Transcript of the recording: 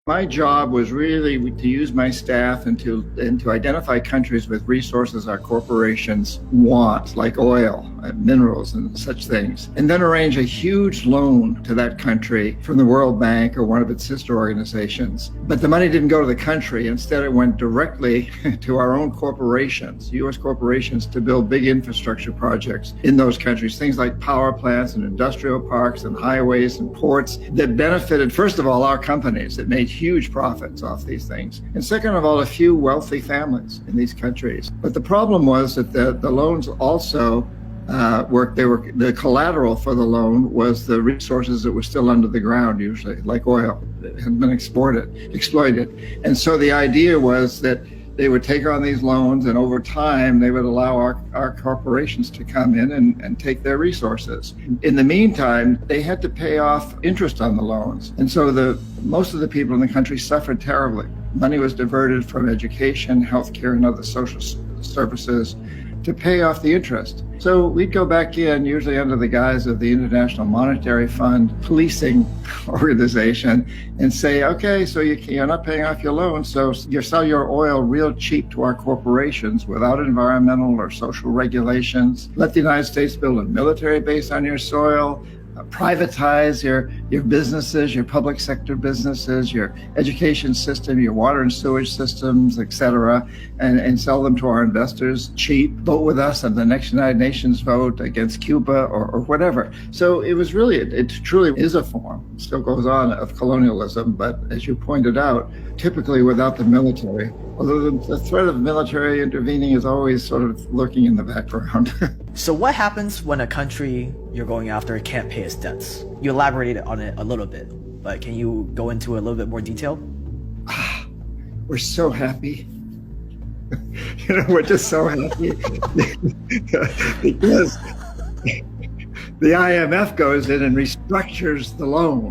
My job was really to use my staff and to identify countries with resources our corporations want, like oil, minerals, and such things, and then arrange a huge loan to that country from the World Bank or one of its sister organizations. But the money didn't go to the country. Instead, it went directly to our own corporations, U.S. corporations, to build big infrastructure projects in those countries, things like power plants and industrial parks and highways and ports that benefited, first of all, our companies that made huge profits off these things. And second of all, a few wealthy families in these countries. But the problem was that the loans also the collateral for the loan was the resources that were still under the ground, usually, like oil that had been exploited. And so the idea was that they would take on these loans, and over time, they would allow our corporations to come in and take their resources. In the meantime, they had to pay off interest on the loans. And so most of the people in the country suffered terribly. Money was diverted from education, healthcare, and other social services to pay off the interest. So we'd go back in, usually under the guise of the International Monetary Fund policing organization, and say, okay, so you're not paying off your loan, so you sell your oil real cheap to our corporations without environmental or social regulations. Let the United States build a military base on your soil. Privatize your businesses, your public sector businesses, your education system, your water and sewage systems, etc., and sell them to our investors cheap. Vote with us on the next United Nations vote against Cuba or whatever. So it was really, it truly is a form, it still goes on, of colonialism, but as you pointed out, typically without the military. Although the threat of military intervening is always sort of lurking in the background. So what happens when a country you're going after can't pay its debts? You elaborated on it a little bit, but can you go into a little bit more detail? We're so happy. We're just so happy because the IMF goes in and restructures the loan.